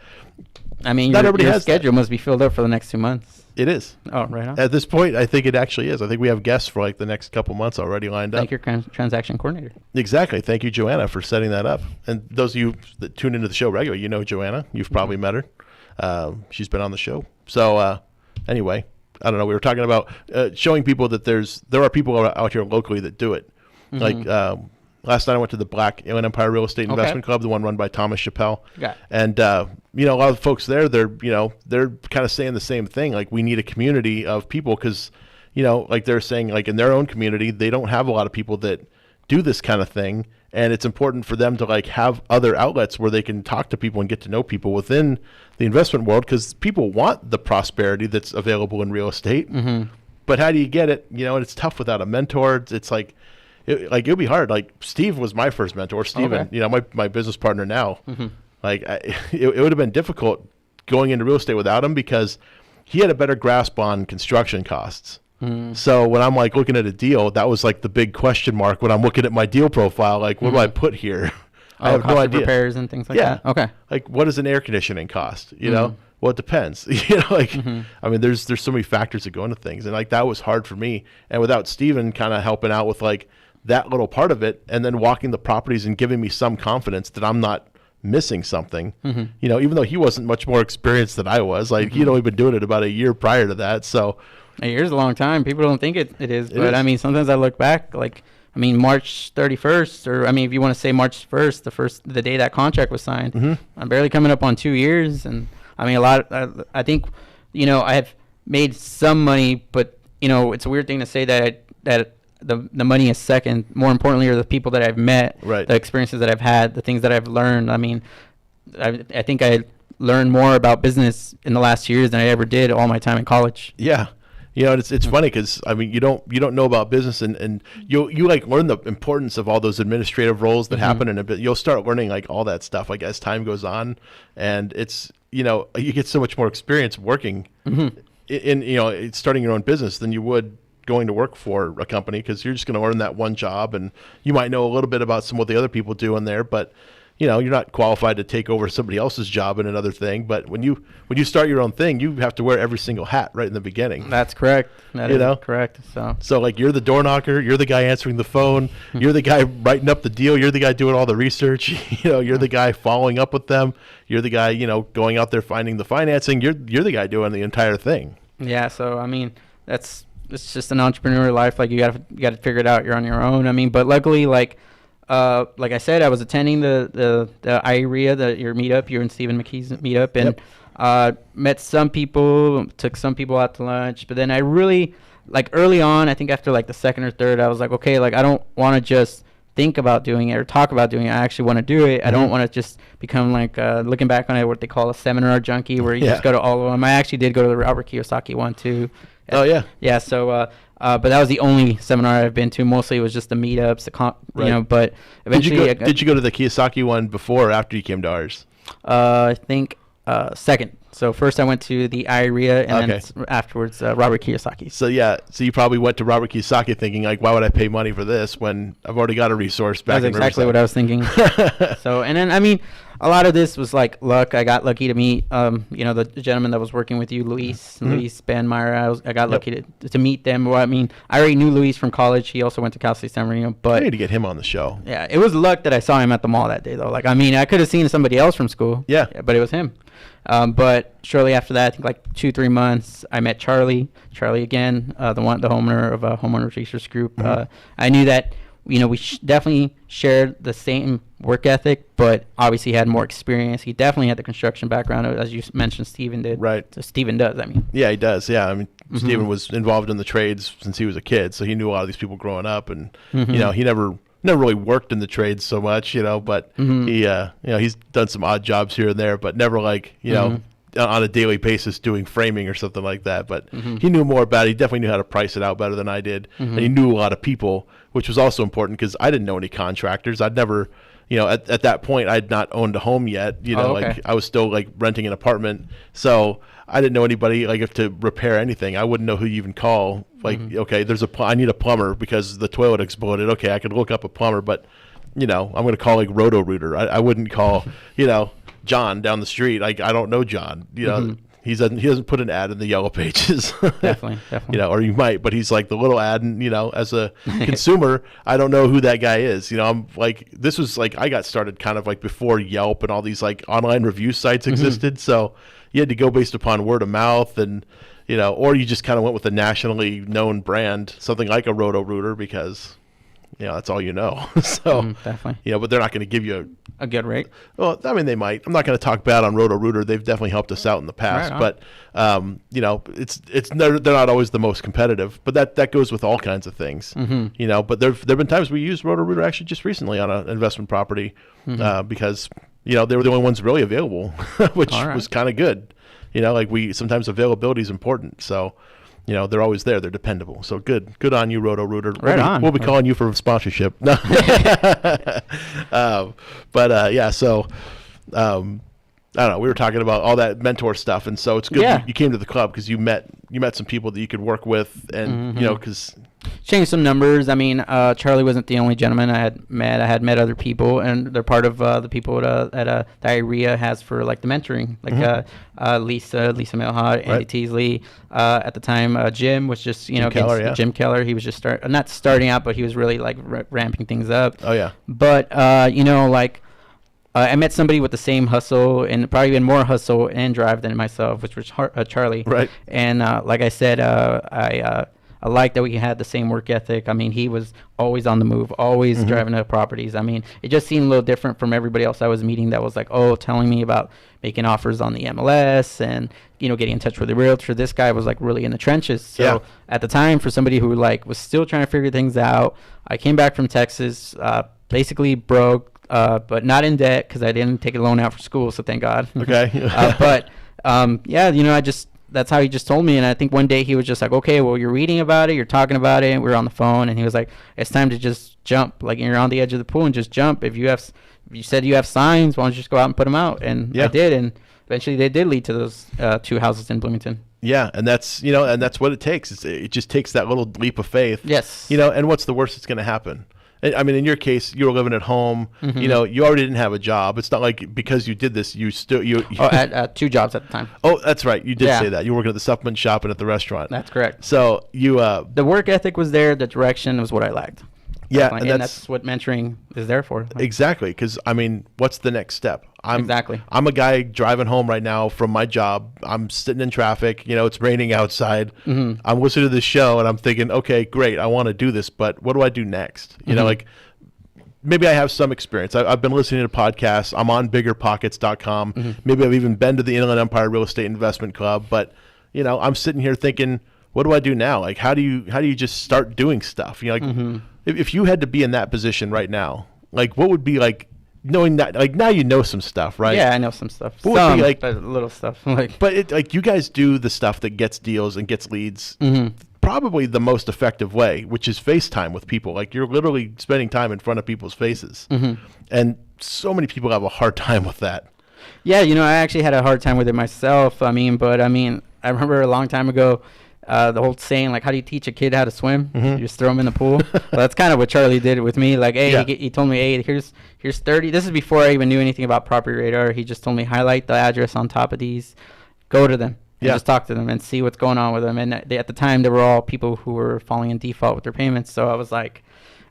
I mean, not everybody your has schedule must be filled up for the next 2 months. It is. Oh, right on. At this point, I think it actually is. I think we have guests for the next couple months already lined up. Thank your transaction coordinator. Exactly. Thank you, Joanna, for setting that up. And those of you that tune into the show regularly, you know Joanna. You've probably met her. She's been on the show. So anyway, I don't know. We were talking about showing people that there are people out here locally that do it. Last night I went to the Black Inland Empire Real Estate Investment Club, the one run by Thomas Chappelle. Yeah. And a lot of the folks there, they're kind of saying the same thing. We need a community of people because, they're saying in their own community, they don't have a lot of people that do this kind of thing. And it's important for them to have other outlets where they can talk to people and get to know people within the investment world because people want the prosperity that's available in real estate. But how do you get it? And it's tough without a mentor. It's it'll be hard. Steve was my first mentor. Steven, my business partner now. It would have been difficult going into real estate without him because he had a better grasp on construction costs. So when I'm looking at a deal, that was the big question mark when I'm looking at my deal profile. What do I put here? I have no idea. Repairs and things like that. Okay. What does an air conditioning cost? Well, it depends. I mean, there's so many factors that go into things, and that was hard for me. And without Steven kind of helping out with that little part of it, and then walking the properties and giving me some confidence that I'm not missing something. Even though he wasn't much more experienced than I was, he'd only been doing it about a year prior to that. So a year's a long time. People don't think it is, but I mean, sometimes I look back, March 31st, or if you want to say March 1st, the day that contract was signed, I'm barely coming up on 2 years, and I mean, I think, I have made some money, but it's a weird thing to say that the money is second. More importantly are the people that I've met, the experiences that I've had, the things that I've learned. I mean, I think I learned more about business in the last 2 years than I ever did all my time in college. Yeah. It's funny because you don't know about business and you learn the importance of all those administrative roles that happen in a bit. You'll start learning all that stuff as time goes on, and it's you get so much more experience working in starting your own business than you would going to work for a company because you're just going to learn that one job, and you might know a little bit about some of the other people do in there, but you're not qualified to take over somebody else's job in another thing. But when you start your own thing, you have to wear every single hat right in the beginning. That's correct. That is correct. So you're the door knocker, you're the guy answering the phone, you're the guy writing up the deal, you're the guy doing all the research, you're the guy following up with them, you're the guy going out there finding the financing, you're the guy doing the entire thing. Yeah. So I mean, it's just an entrepreneurial life. You gotta figure it out. You're on your own. I mean, but luckily, like I said, I was attending the IEREIC, your meetup, you and Stephen McKee's meetup, and met some people, took some people out to lunch. But then I really, early on, I think after the second or third, I was okay, I don't want to just think about doing it or talk about doing it. I actually want to do it. I don't want to just become looking back on it, what they call a seminar junkie, where you just go to all of them. I actually did go to the Robert Kiyosaki one too. Oh yeah. Yeah. So, but that was the only seminar I've been to. Mostly it was just the meetups, but eventually. Did you go to the Kiyosaki one before or after you came to ours? I think second. So first I went to the IEREIC and then afterwards Robert Kiyosaki. So you probably went to Robert Kiyosaki thinking why would I pay money for this when I've already got a resource back in That's exactly Riverside. what I was thinking. So, and then I mean, a lot of this was luck. I got lucky to meet the gentleman that was working with you, Luis Benmeyer. I got lucky to meet them. Well, I mean, I already knew Luis from college. He also went to Cal State San Marino. But I need to get him on the show. Yeah, it was luck that I saw him at the mall that day, though. I could have seen somebody else from school. Yeah, but it was him. But shortly after that, I think 2-3 months, I met Charlie again, the homeowner of a Homeowners Research Group. I knew that we definitely shared the same work ethic, but obviously had more experience. He definitely had the construction background, as you mentioned. Steven did. Right. So Steven does. I mean. Yeah, he does. Yeah, I mean, Steven was involved in the trades since he was a kid, so he knew a lot of these people growing up, and he never never really worked in the trades so much, but he, he's done some odd jobs here and there, but never like, on a daily basis doing framing or something like that. But he knew more about it. He definitely knew how to price it out better than I did. And he knew a lot of people, which was also important because I didn't know any contractors. I'd never, at that point, I'd not owned a home yet. Like I was still like renting an apartment. So I didn't know anybody like if to repair anything. I wouldn't know who you even call. Like, okay, I need a plumber because the toilet exploded. Okay, I could look up a plumber, but I'm going to call like Roto-Rooter. I wouldn't call, John down the street. Like I don't know John. He doesn't put an ad in the yellow pages. Definitely. Or you might, but he's like the little ad, and as a consumer, I don't know who that guy is. I'm like, this was like I got started kind of like before Yelp and all these like online review sites existed. So you had to go based upon word of mouth, and or you just kind of went with a nationally known brand, something like a Roto-Rooter, because that's all So, definitely. But they're not going to give you a good rate. Well, I mean, they might. I'm not going to talk bad on Roto-Rooter. They've definitely helped us out in the past. Right, but, they're not always the most competitive. But that goes with all kinds of things. But there've been times we used Roto-Rooter actually just recently on an investment property because, they were the only ones really available, which was kind of good. Sometimes availability is important. So, they're always there. They're dependable. So good on you, Roto-Rooter. We'll be calling you for sponsorship. No. So I don't know. We were talking about all that mentor stuff, and so it's good you came to the club because you met some people that you could work with, and because changed some numbers. I mean, Charlie wasn't the only gentleman I had met. I had met other people, and they're part of the people that the IEREIC has for like the mentoring, like Lisa Milha, Andy Teasley. At the time, Jim was just Jim Keller. He was just not starting out, but he was really like ramping things up. Oh yeah. But I met somebody with the same hustle and probably even more hustle and drive than myself, which was Charlie. Right. And like I said, I like that we had the same work ethic. I mean, he was always on the move, always driving to properties. I mean, it just seemed a little different from everybody else I was meeting that was like, telling me about making offers on the MLS and, getting in touch with the realtor. This guy was like really in the trenches. So at the time, for somebody who like was still trying to figure things out, I came back from Texas, basically broke, but not in debt because I didn't take a loan out for school. So thank God. Okay. That's how he just told me. And I think one day he was just like, okay, well, you're reading about it, you're talking about it, and we were on the phone, and he was like, it's time to just jump. Like, you're on the edge of the pool and just jump. If you said you have signs, why don't you just go out and put them out? And I did, and eventually they did lead to those 2 houses in Bloomington. Yeah, and that's and that's what it takes. It just takes that little leap of faith. Yes. And what's the worst that's going to happen? I mean, in your case, you were living at home. You already didn't have a job. It's not like because you did this, you at 2 jobs at the time. Oh, that's right. You did say that. You were working at the supplement shop and at the restaurant. That's correct. So you the work ethic was there. The direction was what I lacked. Yeah, and that's what mentoring is there for. Exactly, because I mean, what's the next step? I'm a guy driving home right now from my job. I'm sitting in traffic. It's raining outside. I'm listening to this show and I'm thinking, okay, great, I want to do this, but what do I do next? Like maybe I have some experience. I've been listening to podcasts. I'm on biggerpockets.com. Maybe I've even been to the Inland Empire Real Estate Investment Club, but I'm sitting here thinking, what do I do now? Like, how do you just start doing stuff? If you had to be in that position right now, like what would be like knowing that, like now some stuff, right? Yeah, I know some stuff. What would be like but little stuff. But you guys do the stuff that gets deals and gets leads probably the most effective way, which is FaceTime with people. Like you're literally spending time in front of people's faces. And so many people have a hard time with that. Yeah, I actually had a hard time with it myself. I remember a long time ago, the whole saying, like, how do you teach a kid how to swim? You just throw him in the pool. Well, that's kind of what Charlie did with me. Like, hey, he told me, hey, here's 30. This is before I even knew anything about Property Radar. He just told me, highlight the address on top of these, go to them, and just talk to them and see what's going on with them. And at the time, they were all people who were falling in default with their payments. So I was like,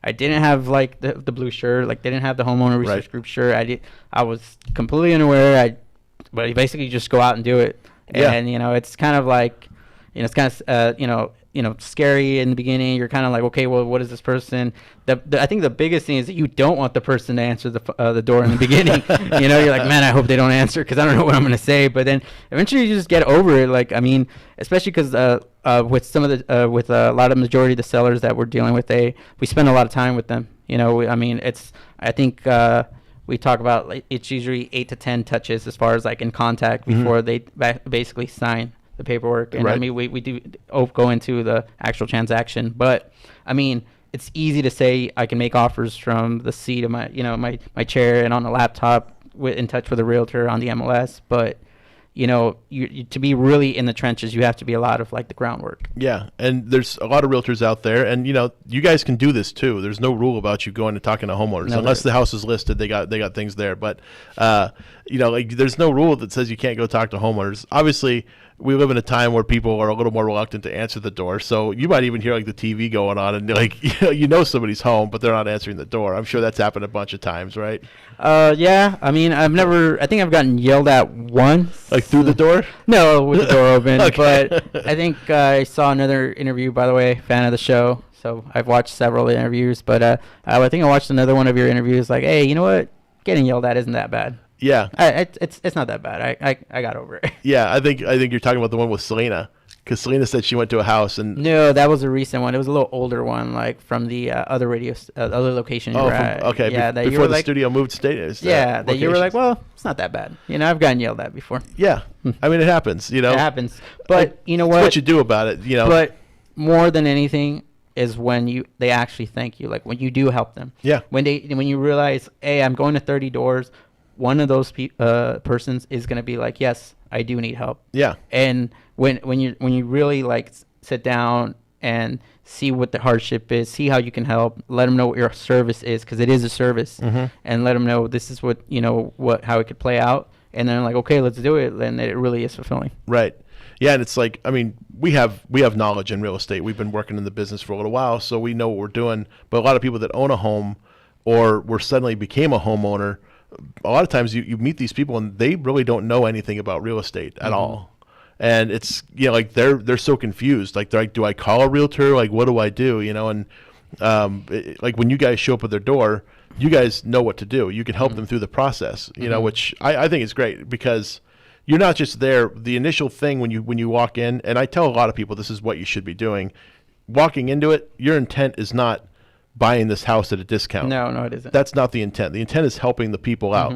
I didn't have like the blue shirt, like they didn't have the homeowner research group shirt. I was completely unaware. But you basically just go out and do it. And it's kind of like, it's kind of scary in the beginning. You're kind of like, okay, well, what is this person? I think the biggest thing is that you don't want the person to answer the door in the beginning. You're like, man, I hope they don't answer because I don't know what I'm going to say. But then eventually you just get over it. Like, I mean, especially because with some of the with a lot of majority of the sellers that we're dealing with, we spend a lot of time with them. I mean, I think we talk about like, it's usually 8 to 10 touches as far as like in contact before they basically sign the paperwork. And I mean, we do go into the actual transaction, but I mean, it's easy to say I can make offers from the seat of my, my chair and on the laptop in touch with a realtor on the MLS, but you to be really in the trenches, you have to be a lot of like the groundwork. Yeah, and there's a lot of realtors out there, and you guys can do this too. There's no rule about you going and talking to homeowners unless the house is listed. They got things there, but like there's no rule that says you can't go talk to homeowners. Obviously, we live in a time where people are a little more reluctant to answer the door, so you might even hear like the TV going on, and like somebody's home, but they're not answering the door. I'm sure that's happened a bunch of times, right? Yeah. I mean, I think I've gotten yelled at once. Like through the door? No, with the door open. Okay. But I think I saw another interview, by the way, fan of the show. So I've watched several interviews, but I think I watched another one of your interviews. Like, hey, you know what? Getting yelled at isn't that bad. Yeah. It's not that bad. I got over it. Yeah, I think you're talking about the one with Selena. Because Selena said she went to a house and... No, that was a recent one. It was a little older one, like from the other other location. Oh, okay. Yeah, before the studio moved states. Yeah, that you were like, well, it's not that bad. I've gotten yelled at before. Yeah, I mean, it happens. It happens. But you know what? It's what you do about it. But more than anything is when they actually thank you, like when you do help them. Yeah. When you realize, hey, I'm going to 30 doors. One of those persons is going to be like, yes, I do need help. Yeah. And when you really like sit down and see what the hardship is, see how you can help, let them know what your service is, because it is a service, and let them know this is what how it could play out, and then like, okay, let's do it, and it really is fulfilling. Right. Yeah, and it's like, I mean, we have knowledge in real estate. We've been working in the business for a little while, so we know what we're doing. But a lot of people that own a home or suddenly became a homeowner, a lot of times you meet these people and they really don't know anything about real estate at all. And it's, like they're so confused. Like, they're like, do I call a realtor? Like, what do I do? And like when you guys show up at their door, you guys know what to do. You can help them through the process, which I think is great, because you're not just there. The initial thing when you walk in, and I tell a lot of people this is what you should be doing. Walking into it, your intent is not buying this house at a discount. No, it isn't. That's not the intent. The intent is helping the people out.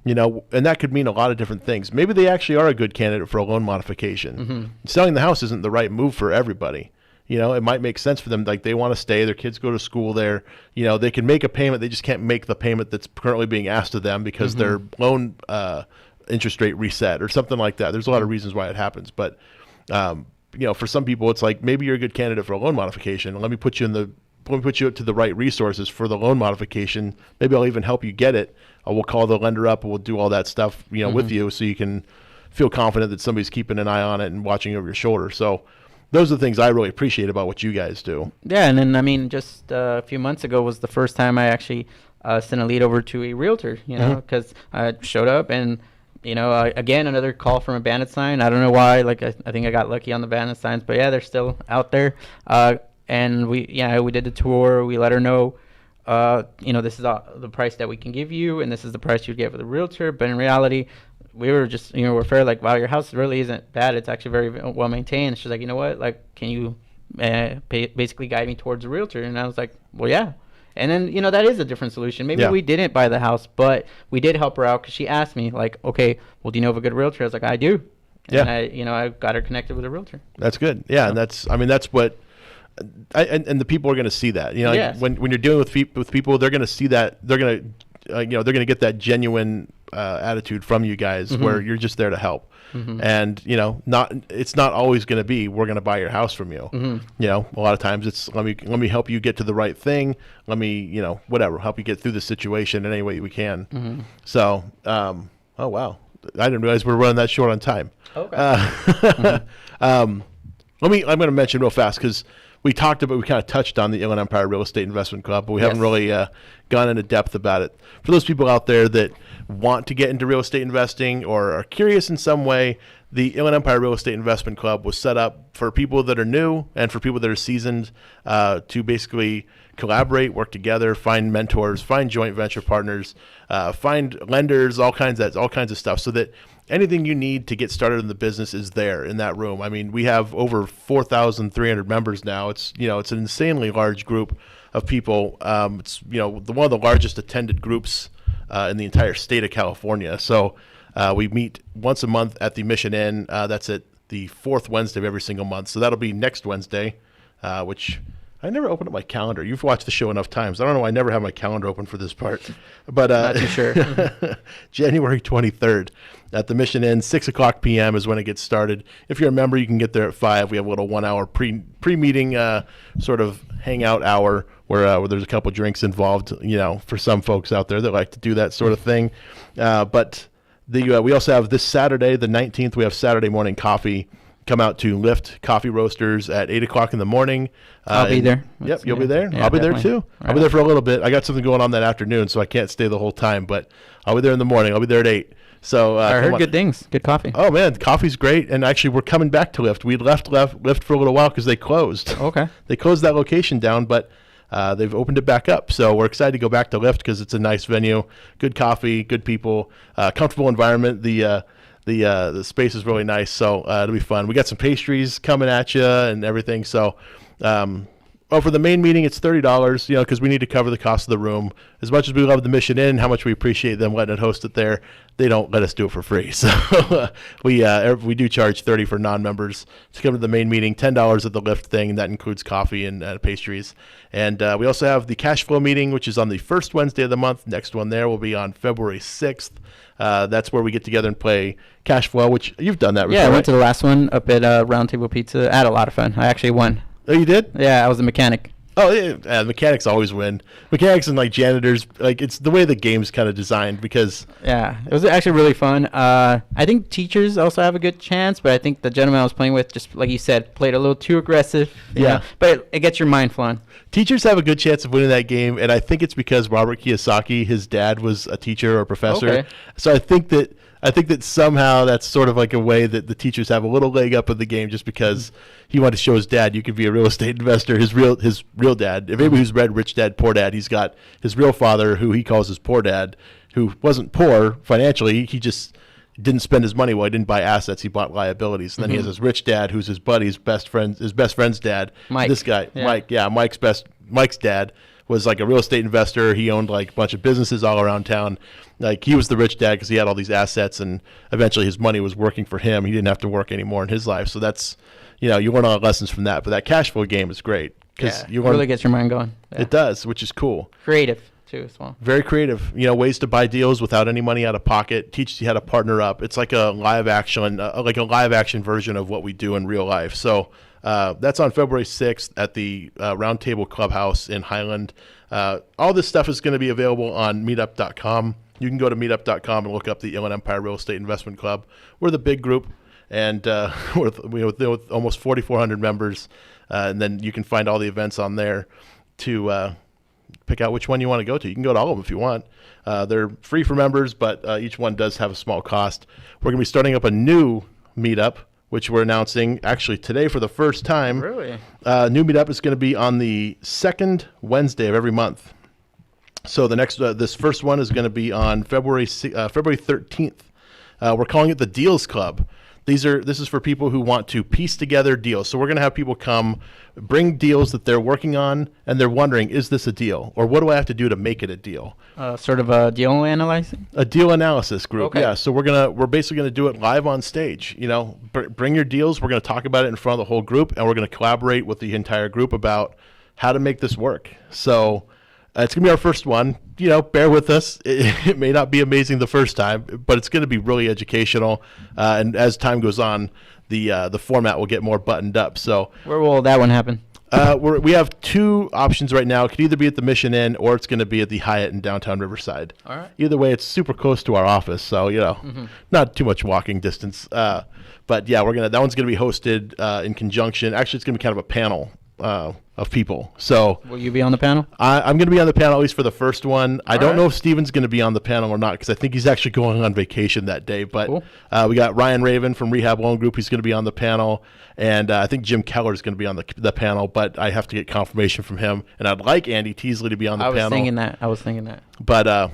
And that could mean a lot of different things. Maybe they actually are a good candidate for a loan modification. Selling the house isn't the right move for everybody. It might make sense for them. Like, they want to stay, their kids go to school there. They can make a payment. They just can't make the payment that's currently being asked of them because their loan interest rate reset or something like that. There's a lot of reasons why it happens. But, for some people, it's like, maybe you're a good candidate for a loan modification. Let me put you to the right resources for the loan modification. Maybe I'll even help you get it. We'll call the lender up and we'll do all that stuff, with you, so you can feel confident that somebody's keeping an eye on it and watching over your shoulder. So those are the things I really appreciate about what you guys do. Yeah, and then, I mean, just a few months ago was the first time I actually sent a lead over to a realtor, because I showed up and, again, another call from a bandit sign. I don't know why. Like, I think I got lucky on the bandit signs, but yeah, they're still out there. And we did the tour. We let her know, this is the price that we can give you, and this is the price you'd get with a realtor. But in reality, we were just, we're fair, like, wow, your house really isn't bad. It's actually very well maintained. She's like, you know what? Like, can you basically guide me towards a realtor? And I was like, well, yeah. And then, that is a different solution. Maybe we didn't buy the house, but we did help her out, because she asked me, like, okay, well, do you know of a good realtor? I was like, I do. And I got her connected with a realtor. That's good. Yeah, and that's what. And the people are going to see that, Yes. when you're dealing with people, they're going to see that. They're going to, they're going to get that genuine attitude from you guys, where you're just there to help. And it's not always going to be, we're going to buy your house from you. A lot of times it's, let me help you get to the right thing. Let me whatever, help you get through the situation in any way we can. So oh wow, I didn't realize we were running that short on time. Okay. I'm going to mention real fast, because we kind of touched on the Inland Empire Real Estate Investment Club, but we haven't really gone into depth about it. For those people out there that want to get into real estate investing or are curious in some way, the Inland Empire Real Estate Investment Club was set up for people that are new and for people that are seasoned, to basically collaborate, work together, find mentors, find joint venture partners, find lenders, all kinds of stuff, so that anything you need to get started in the business is there in that room. I mean, we have over 4,300 members now. It's an insanely large group of people. It's one of the largest attended groups in the entire state of California. So we meet once a month at the Mission Inn. That's at the fourth Wednesday of every single month. So that'll be next Wednesday, which I never opened up my calendar. You've watched the show enough times. I don't know. I never have my calendar open for this part. But not too sure. January 23rd at the Mission Inn, 6 o'clock p.m. is when it gets started. If you're a member, you can get there at 5. We have a little 1 hour pre-meeting sort of hangout hour where there's a couple drinks involved, for some folks out there that like to do that sort of thing. But we also have this Saturday, the 19th, we have Saturday morning coffee. Come out to Lift Coffee Roasters at 8 o'clock in the morning. I'll be there. Yep, you'll be there. Yeah, I'll be there definitely. too. I'll be there for a little bit. I got something going on that afternoon, so I can't stay the whole time. But I'll be there in the morning. I'll be there at 8. So I heard good things. Good coffee. Oh man, coffee's great. And actually, we're coming back to Lift. We left Lift for a little while because they closed. Okay. They closed that location down, but they've opened it back up. So we're excited to go back to Lift because it's a nice venue, good coffee, good people, comfortable environment. The space is really nice, so it'll be fun. We got some pastries coming at you and everything. So, for the main meeting, it's $30, because we need to cover the cost of the room. As much as we love the Mission Inn, how much we appreciate them letting it host it there, they don't let us do it for free. So we do charge $30 for non-members to come to the main meeting, $10 at the Lift thing, and that includes coffee and pastries. And we also have the cash flow meeting, which is on the first Wednesday of the month. Next one there will be on February 6th. That's where we get together and play Cash Flow, which you've done that before. Yeah, I went to the last one up at Round Table Pizza. I had a lot of fun. I actually won. Oh, you did? Yeah, I was a mechanic. Oh, yeah. Mechanics always win. Mechanics and janitors, it's the way the game's kind of designed because. Yeah, it was actually really fun. I think teachers also have a good chance, but I think the gentleman I was playing with, just like you said, played a little too aggressive. Yeah. But it gets your mind flowing. Teachers have a good chance of winning that game, and I think it's because Robert Kiyosaki, his dad was a teacher or a professor. Okay. So I think that somehow that's sort of like a way that the teachers have a little leg up in the game just because he wanted to show his dad you could be a real estate investor, his real dad. If anybody who's read Rich Dad, Poor Dad, he's got his real father who he calls his poor dad, who wasn't poor financially. He just didn't spend his money well. He didn't buy assets. He bought liabilities. And then he has his rich dad who's his buddy's best friend's dad. Mike. This guy, yeah. Mike. Yeah, Mike's dad was like a real estate investor. He owned like a bunch of businesses all around town. Like he was the rich dad because he had all these assets, and eventually his money was working for him. He didn't have to work anymore in his life. So that's, you learn a lot of lessons from that. But that cash flow game is great because it really gets your mind going. Yeah. It does, which is cool. Creative too as well. Very creative. Ways to buy deals without any money out of pocket. Teaches you how to partner up. It's like a live action version of what we do in real life. So. That's on February 6th at the Round Table Clubhouse in Highland. All this stuff is going to be available on meetup.com. You can go to meetup.com and look up the Inland Empire Real Estate Investment Club. We're the big group, and we're with almost 4,400 members. And then you can find all the events on there to pick out which one you want to go to. You can go to all of them if you want. They're free for members, but each one does have a small cost. We're going to be starting up a new meetup, which we're announcing actually today for the first time. Really? New meetup is going to be on the second Wednesday of every month. So the next, this first one is going to be on February 13th. We're calling it the Deals Club. This is for people who want to piece together deals. So we're going to have people come, bring deals that they're working on, and they're wondering, is this a deal? Or what do I have to do to make it a deal? Sort of a deal analyzing? A deal analysis group, okay. Yeah. So we're basically going to do it live on stage. Bring your deals. We're going to talk about it in front of the whole group, and we're going to collaborate with the entire group about how to make this work. So it's going to be our first one. Bear with us. It may not be amazing the first time, but it's going to be really educational. And as time goes on, the format will get more buttoned up. So where will that one happen? We have two options right now. It could either be at the Mission Inn or it's going to be at the Hyatt in downtown Riverside. All right. Either way, it's super close to our office, so not too much walking distance. But yeah, that one's going to be hosted in conjunction. Actually, it's going to be kind of a panel of people. So will you be on the panel? I'm going to be on the panel at least for the first one. I don't know if Steven's going to be on the panel or not because I think he's actually going on vacation that day. But cool. We got Ryan Raven from Rehab Loan Group. He's going to be on the panel. And I think Jim Keller is going to be on the panel, but I have to get confirmation from him. And I'd like Andy Teasley to be on the panel. I was thinking that. But,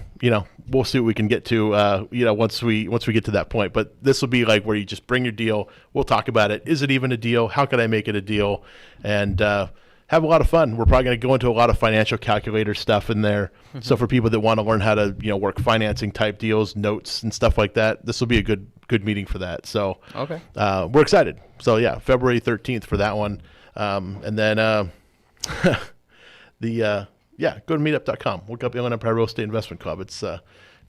we'll see what we can get to, once we get to that point. But this will be like where you just bring your deal. We'll talk about it. Is it even a deal? How can I make it a deal? And have a lot of fun. We're probably going to go into a lot of financial calculator stuff in there. Mm-hmm. So for people that want to learn how to, work financing type deals, notes and stuff like that, this will be a good meeting for that. So okay, we're excited. So yeah, February 13th for that one. And then go to meetup.com. Look up Inland Empire Real Estate Investment Club. It's a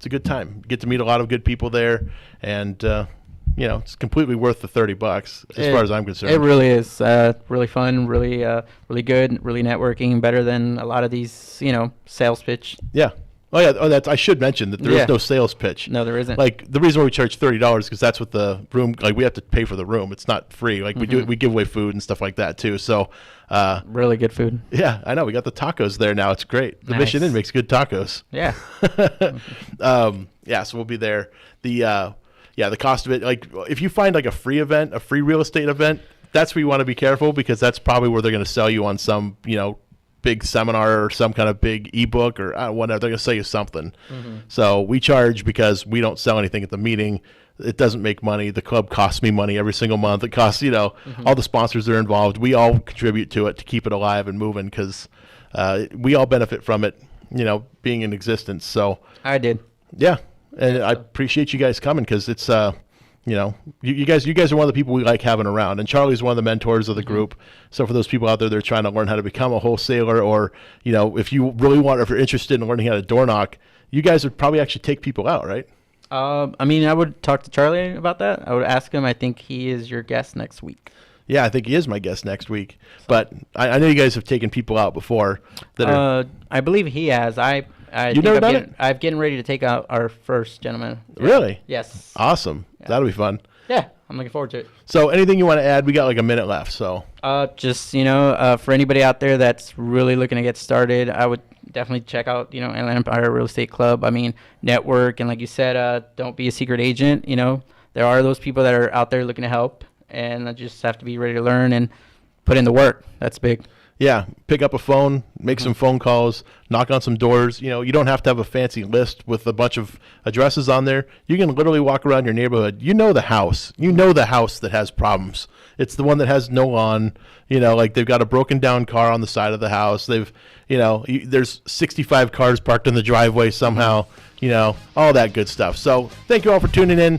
good time. You get to meet a lot of good people there, and it's completely worth the $30 as far as I'm concerned. It really is really fun, really good, really networking, better than a lot of these sales pitch. Yeah. Oh yeah. Oh, I should mention that there is no sales pitch. No, there isn't. Like the reason why we charge $30 because that's what the room. Like we have to pay for the room. It's not free. Like we give away food and stuff like that too. So really good food. Yeah, I know. We got the tacos there now. It's great. The Mission Inn makes good tacos. Yeah. So we'll be there. The cost of it. Like if you find like a free event, a free real estate event, that's where you want to be careful because that's probably where they're going to sell you on some big seminar or some kind of big ebook or whatever. They're going to sell you something. Mm-hmm. So we charge because we don't sell anything at the meeting. It doesn't make money. The club costs me money every single month. It costs, all the sponsors that are involved. We all contribute to it to keep it alive and moving because we all benefit from it, being in existence. So I did. Yeah. And I appreciate you guys coming because it's, you guys are one of the people we like having around. And Charlie's one of the mentors of the group. So for those people out there that are trying to learn how to become a wholesaler or, if you really if you're interested in learning how to door knock, you guys would probably actually take people out, right? I would talk to Charlie about that. I would ask him. I think he is your guest next week. Yeah, I think he is my guest next week. But I know you guys have taken people out before. I believe he has. You've never done it? I'm getting ready to take out our first gentleman. Yeah. Really? Yes. Awesome. Yeah. That'll be fun. Yeah, I'm looking forward to it. So anything you want to add? We got like a minute left. So just for anybody out there that's really looking to get started, I would definitely check out Inland Empire Real Estate Club. I mean, network, and like you said, don't be a secret agent. There are those people that are out there looking to help, and I just have to be ready to learn and put in the work. That's big. Yeah, pick up a phone, make some phone calls, knock on some doors. You don't have to have a fancy list with a bunch of addresses on there. You can literally walk around your neighborhood. You know the house. You know the house that has problems. It's the one that has no lawn. Like they've got a broken down car on the side of the house. There's 65 cars parked in the driveway somehow. All that good stuff. So thank you all for tuning in.